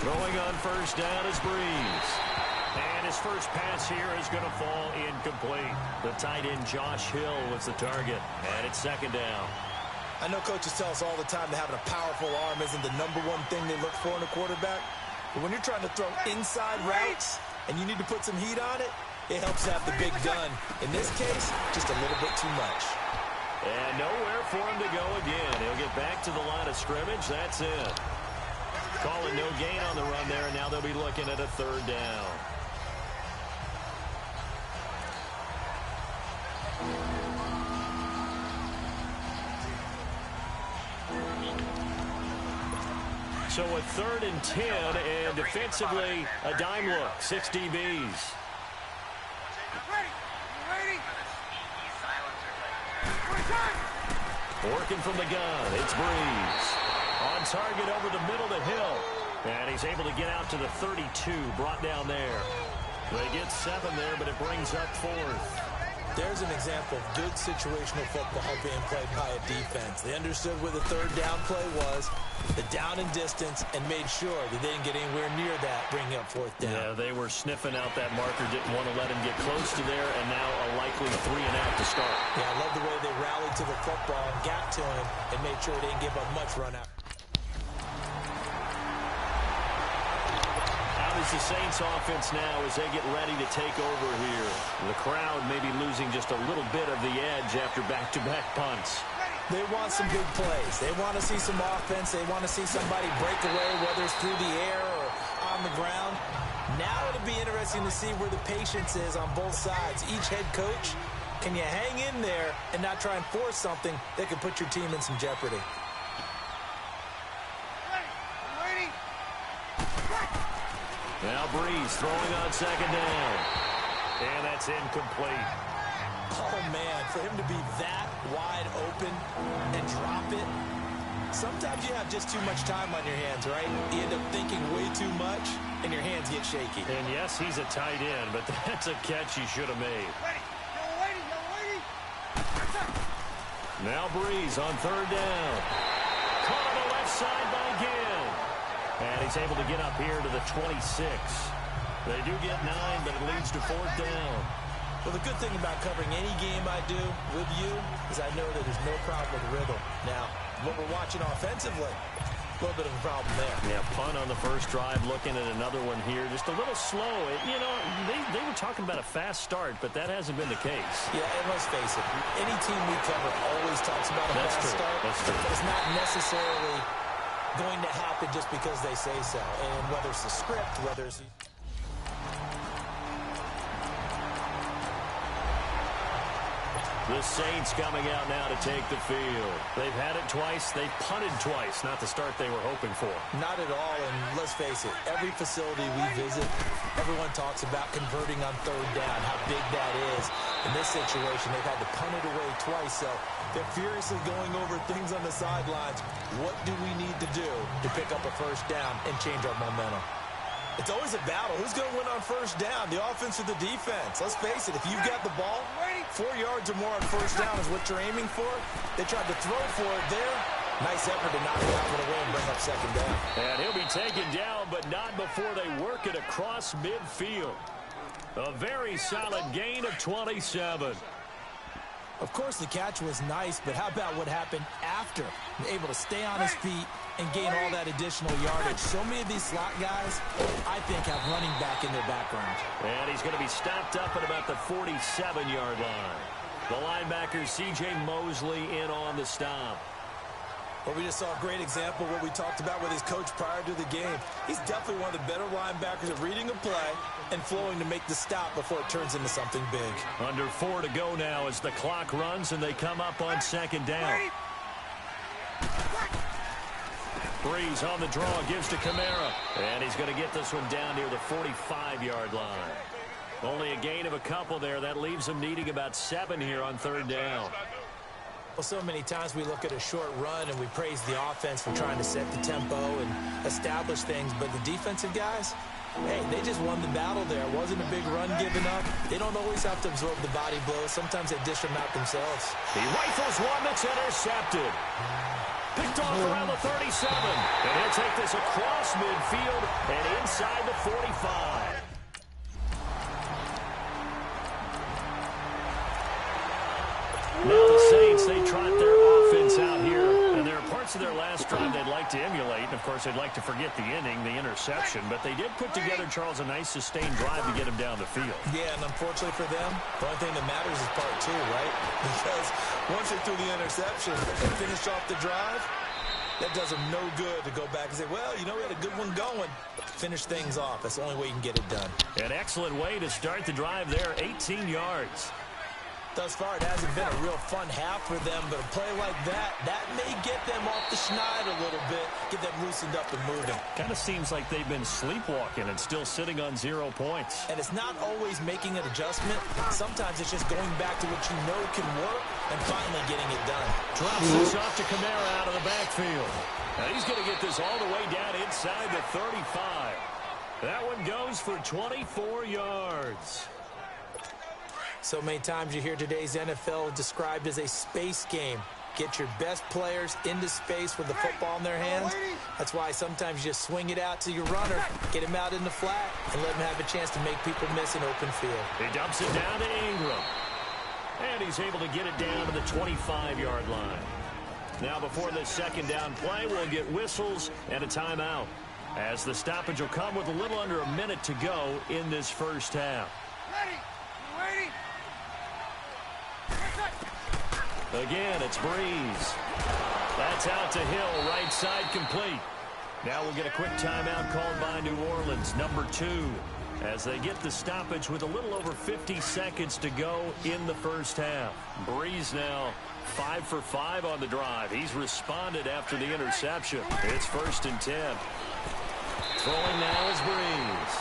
Throwing on first down is Breeze. And his first pass here is going to fall incomplete. The tight end Josh Hill was the target. And it's second down. I know coaches tell us all the time that having a powerful arm isn't the #1 thing they look for in a quarterback. But when you're trying to throw inside routes and you need to put some heat on it, it helps to have the big gun. In this case, just a little bit too much. And nowhere for him to go again. He'll get back to the line of scrimmage. That's it. Calling no gain on the run there, and now they'll be looking at a third down. So a 3rd and 10, and defensively, a dime look, 6 DBs. Working from the gun, it's Breeze. On target over the middle to Hill. And he's able to get out to the 32, brought down there. They get 7 there, but it brings up 4th. There's an example of good situational football being played by a defense. They understood where the third down play was, the down and distance, and made sure that they didn't get anywhere near that, bringing up 4th down. Yeah, they were sniffing out that marker, didn't want to let him get close to there, and now a likely 3 and out to start. Yeah, I love the way they rallied to the football and got to him and made sure they didn't give up much run out. The Saints offense now as they get ready to take over here. The crowd may be losing just a little bit of the edge after back-to-back punts. They want some big plays. They want to see some offense. They want to see somebody break away, whether it's through the air or on the ground. Now it'll be interesting to see where the patience is on both sides. Each head coach, can you hang in there and not try and force something that could put your team in some jeopardy? Now Breeze throwing on second down. And that's incomplete. Oh, man, for him to be that wide open and drop it. Sometimes you have just too much time on your hands, right? You end up thinking way too much, and your hands get shaky. And yes, he's a tight end, but that's a catch he should have made. Now Breeze on third down. Caught on the left side by Gill. And he's able to get up here to the 26. They do get 9, but it leads to 4th down. Well, the good thing about covering any game I do with you is I know that there's no problem with rhythm. Now, what we're watching offensively, a little bit of a problem there. Yeah, punt on the first drive, looking at another one here. Just a little slow. You know, they were talking about a fast start, but that hasn't been the case. Yeah, and let's face it, any team we cover always talks about a fast start. That's true. But it's not necessarily going to happen just because they say so. And whether it's the script, whether it's... The Saints coming out now to take the field. They've had it twice. They've punted twice. Not the start they were hoping for. Not at all, and let's face it, every facility we visit, everyone talks about converting on third down, how big that is. In this situation, they've had to punt it away twice, so they're furiously going over things on the sidelines. What do we need to do to pick up a first down and change our momentum? It's always a battle. Who's going to win on first down, the offense or the defense? Let's face it, if you've got the ball, 4 yards or more on first down is what you're aiming for. They tried to throw for it there. Nice effort to knock it out for the win and bring up second down. And he'll be taken down, but not before they work it across midfield. A very solid gain of 27. Of course, the catch was nice, but how about what happened after? Able to stay on his feet and gain all that additional yardage. So many of these slot guys, I think, have running back in their background. And he's going to be stopped up at about the 47-yard line. The linebacker, C.J. Mosley, in on the stop. Well, we just saw a great example of what we talked about with his coach prior to the game. He's definitely one of the better linebackers at reading a play and flowing to make the stop before it turns into something big. Under 4 to go now as the clock runs and they come up on second down. Breeze on the draw, gives to Kamara. And he's going to get this one down near the 45-yard line. Only a gain of a couple there. That leaves him needing about 7 here on third down. Well, so many times we look at a short run and we praise the offense for trying to set the tempo and establish things. But the defensive guys, hey, they just won the battle there. It wasn't a big run given up. They don't always have to absorb the body blows. Sometimes they dish them out themselves. He rifles one that's intercepted. Picked off around the 37. And he'll take this across midfield and inside the 45. Now the Saints, they trot their offense out here. And there are parts of their last drive they'd like to emulate. And, of course, they'd like to forget the inning, the interception. But they did put together, Charles, a nice sustained drive to get him down the field. Yeah, and unfortunately for them, the only thing that matters is part two, right? Because once they threw the interception and finished off the drive, that does them no good to go back and say, well, you know, we had a good one going. Finish things off. That's the only way you can get it done. An excellent way to start the drive there, 18 yards. Thus far, it hasn't been a real fun half for them, but a play like that may get them off the schneid a little bit, get them loosened up and moving. Kind of seems like they've been sleepwalking and still sitting on 0 points. And it's not always making an adjustment. Sometimes it's just going back to what you know can work and finally getting it done. Drops this off to Kamara out of the backfield. Now he's going to get this all the way down inside the 35. That one goes for 24 yards. So many times you hear today's NFL described as a space game. Get your best players into space with the football in their hands. That's why sometimes you just swing it out to your runner, get him out in the flat, and let him have a chance to make people miss an open field. He dumps it down to Ingram. And he's able to get it down to the 25-yard line. Now before this second down play, we'll get whistles and a timeout, as the stoppage will come with a little under a minute to go in this first half. Ready? Again, it's Breeze. That's out to Hill, right side complete. Now we'll get a quick timeout called by New Orleans, number 2, as they get the stoppage with a little over 50 seconds to go in the first half. Breeze now 5 for 5 on the drive. He's responded after the interception. It's 1st and 10. Throwing now is Breeze.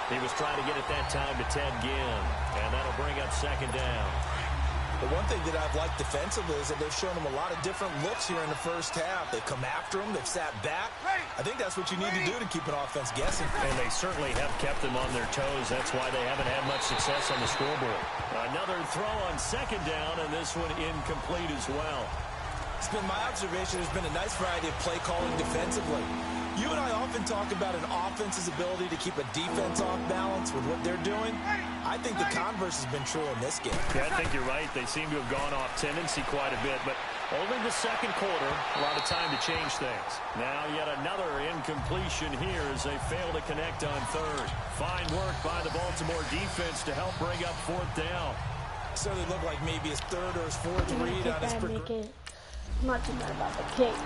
He was trying to get it that time to Ted Ginn, and that'll bring up second down. The one thing that I've liked defensively is that they've shown him a lot of different looks here in the first half. They've come after him. They've sat back. I think that's what you need to do to keep an offense guessing. And they certainly have kept them on their toes. That's why they haven't had much success on the scoreboard. Another throw on second down, and this one incomplete as well. It's been my observation. There's been a nice variety of play calling defensively. You and I often talk about an offense's ability to keep a defense off balance with what they're doing. I think the converse has been true in this game. Yeah, I think you're right. They seem to have gone off tendency quite a bit, but only the second quarter, a lot of time to change things. Now yet another incompletion here as they fail to connect on third. Fine work by the Baltimore defense to help bring up 4th down. Certainly looked like maybe his 3rd or his 4th read on his I'm not too bad about the kick.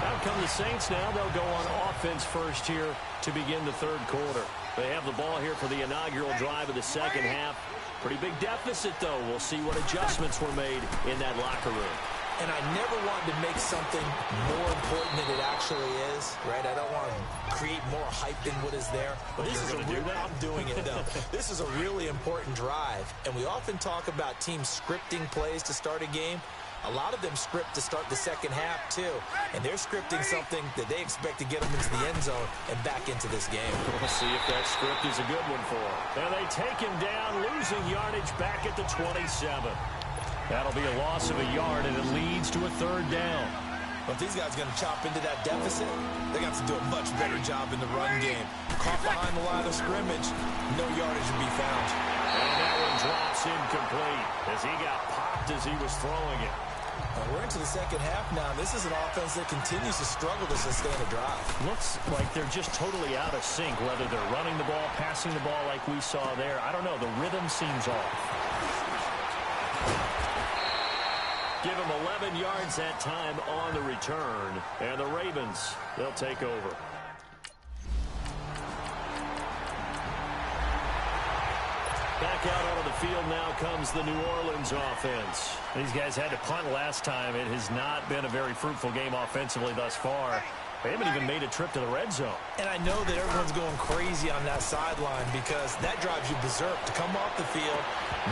Out come the Saints now. They'll go on offense first here to begin the 3rd quarter. They have the ball here for the inaugural drive of the second half. Pretty big deficit, though. We'll see what adjustments were made in that locker room. And I never wanted to make something more important than it actually is, right? I don't want to create more hype than what is there. But this is a real, I'm doing it, though. This is a really important drive. And we often talk about teams scripting plays to start a game. A lot of them script to start the second half, too. And they're scripting something that they expect to get them into the end zone and back into this game. We'll see if that script is a good one for them. And they take him down, losing yardage back at the 27. That'll be a loss of a yard, and it leads to a 3rd down. But if these guys are going to chop into that deficit, they're going to have to do a much better job in the run game. Caught behind the line of scrimmage, no yardage to be found. And that one drops incomplete as he got popped as he was throwing it. We're into the second half now. This is an offense that continues to struggle to sustain a drive. Looks like they're just totally out of sync, whether they're running the ball, passing the ball like we saw there. I don't know. The rhythm seems off. Give them 11 yards that time on the return. And the Ravens, they'll take over. Back out onto the field now comes the New Orleans offense. These guys had to punt last time. It has not been a very fruitful game offensively thus far. They haven't even made a trip to the red zone. And I know that everyone's going crazy on that sideline because that drives you berserk to come off the field,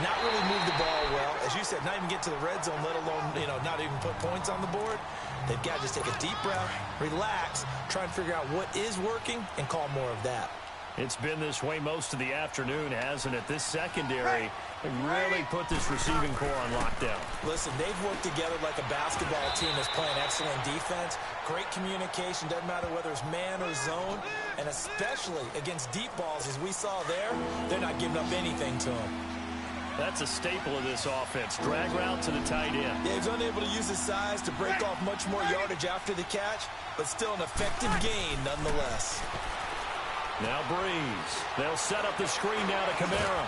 not really move the ball well. As you said, not even get to the red zone, let alone, not even put points on the board. They've got to just take a deep breath, relax, try and figure out what is working and call more of that. It's been this way most of the afternoon, hasn't it? This secondary really put this receiving core on lockdown. Listen, they've worked together like a basketball team that's playing excellent defense. Great communication, doesn't matter whether it's man or zone, and especially against deep balls, as we saw there, they're not giving up anything to them. That's a staple of this offense. Drag route to the tight end. Yeah, he's unable to use his size to break off much more yardage after the catch, but still an effective gain nonetheless. Now Breeze. They'll set up the screen now to Kamara.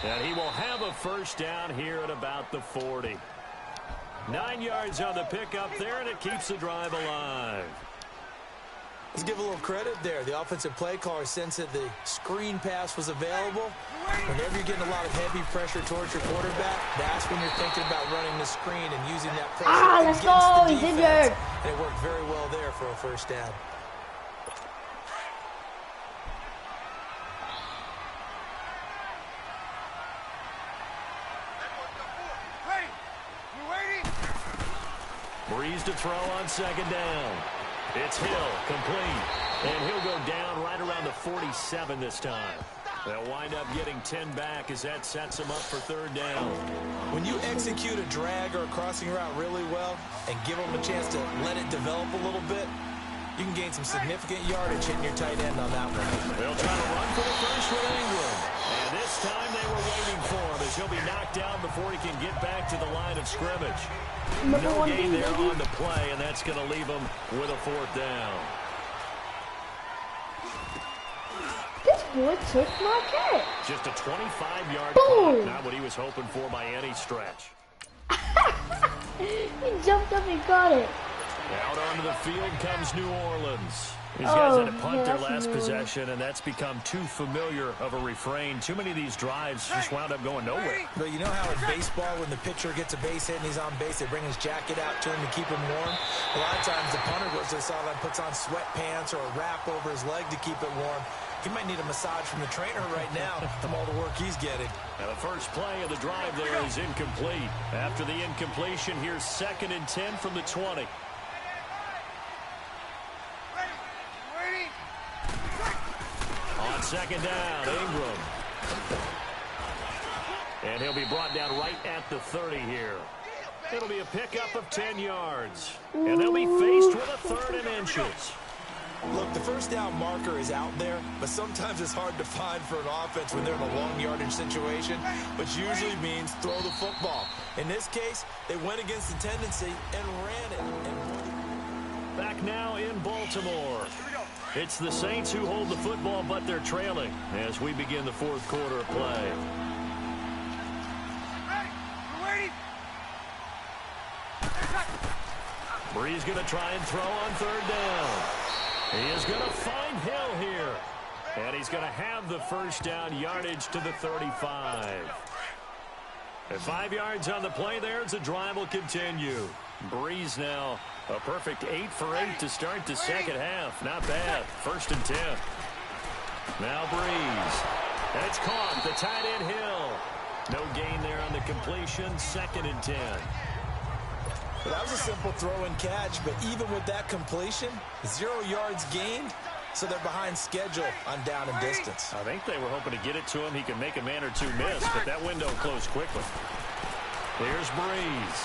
And he will have a first down here at about the 40. 9 yards on the pickup there, and it keeps the drive alive. Let's give a little credit there. The offensive play caller sensed that the screen pass was available. Whenever you're getting a lot of heavy pressure towards your quarterback, that's when you're thinking about running the screen and using that pressure let's against go. the He's defense. injured. And it worked very well there for a first down. Breeze to throw on second down. It's Hill, complete. And he'll go down right around the 47 this time. They'll wind up getting 10 back as that sets them up for third down. When you execute a drag or a crossing route really well and give them a chance to let it develop a little bit, you can gain some significant yardage hitting your tight end on that one. They'll try to run for the first with Ingram. And this time they were waiting for him as he'll be knocked down before he can get back to the line of scrimmage. No gain there on the play, and that's going to leave him with a fourth down. This boy took my catch. Just a 25-yard punt, not what he was hoping for by any stretch. He jumped up and got it. Out onto the field comes New Orleans. These guys had to punt their last new. possession, and that's become too familiar of a refrain. Too many of these drives just wound up going nowhere. But you know how in baseball, when the pitcher gets a base hit and he's on base, they bring his jacket out to him to keep him warm? A lot of times the punter goes to the sideline, puts on sweatpants or a wrap over his leg to keep it warm. He might need a massage from the trainer right now from all the work he's getting. Now the first play of the drive there is incomplete. After the incompletion, here's 2nd and 10 from the 20. On second down, Ingram. And he'll be brought down right at the 30 here. It'll be a pickup of 10 yards. And they'll be faced with a 3rd and inches. Look, the first down marker is out there, but sometimes it's hard to find for an offense when they're in a long yardage situation, which usually means throw the football. In this case, they went against the tendency and ran it. Back now in Baltimore. It's the Saints who hold the football, but they're trailing as we begin the 4th quarter of play. Breeze going to try and throw on 3rd down. He is going to find Hill here. And he's going to have the first down, yardage to the 35. At 5 yards on the play there as the drive will continue. Breeze now a perfect 8 for 8 to start the second half. Not bad. 1st and 10. Now Breeze. That's caught. The tight end Hill. No gain there on the completion. 2nd and 10. Well, that was a simple throw and catch, but even with that completion, 0 yards gained, so they're behind schedule on down and distance. I think they were hoping to get it to him. He could make a man or two miss, but that window closed quickly. Here's Breeze.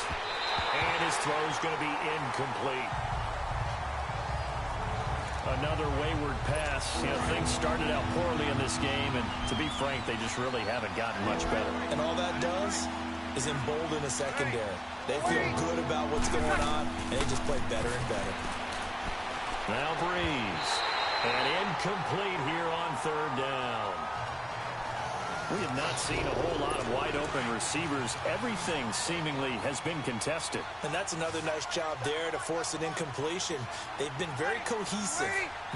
And his throw's going to be incomplete. Another wayward pass. You know, things started out poorly in this game, and to be frank, they just really haven't gotten much better. And all that does is embolden the secondary. They feel good about what's going on, and they just play better and better. Now Breeze. And incomplete here on 3rd down. We have not seen a whole lot of wide-open receivers. Everything seemingly has been contested. And that's another nice job there to force an incompletion. They've been very cohesive,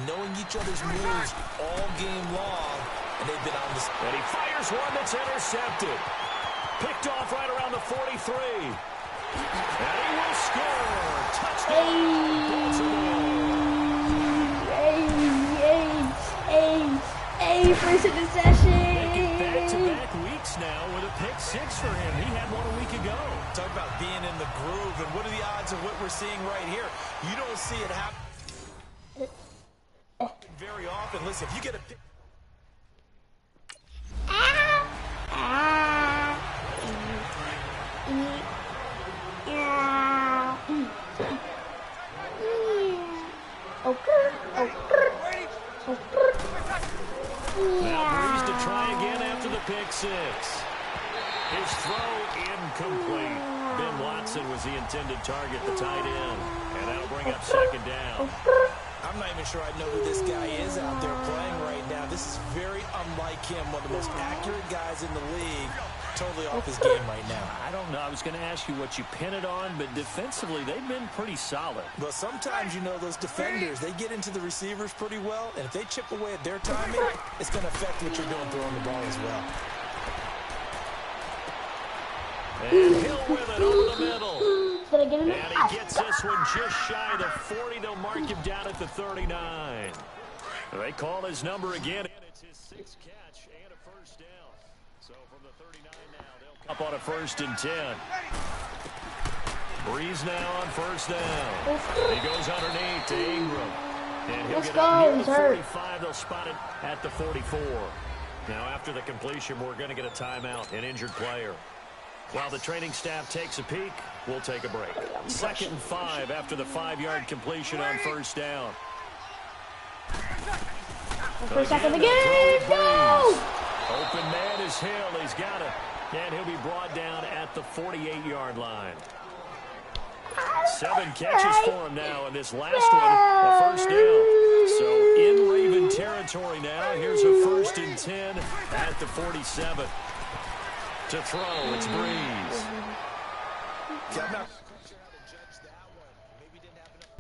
knowing each other's moves all game long, and they've been on this. And he fires one that's intercepted. Picked off right around the 43. And he will score. Touchdown. First interception. Making back-to-back weeks now with a pick 6 for him. He had one a week ago. Talk about being in the groove, and what are the odds of what we're seeing right here? You don't see it happen very often. Listen, if you get a pick. 6. His throw incomplete. Ben Watson was the intended target, the tight end. And that'll bring up second down. I'm not even sure I know who this guy is out there playing right now. This is very unlike him, one of the most accurate guys in the league. Totally off his game right now. I don't know. I was going to ask you what you pin it on, but defensively, they've been pretty solid. Well, sometimes, you know, those defenders, they get into the receivers pretty well, and if they chip away at their timing, it's going to affect what you're doing throwing the ball as well. And Hill with it over the middle. And he gets this one just shy of the 40. They'll mark him down at the 39. They call his number again, and it's his 6th catch and a first down. So from the 39 now, they'll come up on a 1st and 10. Breeze now on 1st down. He goes underneath to Ingram. And he'll get up near the 45. They'll spot it at the 44. Now after the completion, we're going to get a timeout, an injured player. While the training staff takes a peek, we'll take a break. 2nd and 5 after the 5-yard completion on 1st down. First sack of the game. Go! Open man is Hill. He's got it. And he'll be brought down at the 48-yard line. 7 catches for him now, and this last one, a 1st down. So in Raven territory now. Here's a 1st and 10 at the 47. To throw, it's Breeze.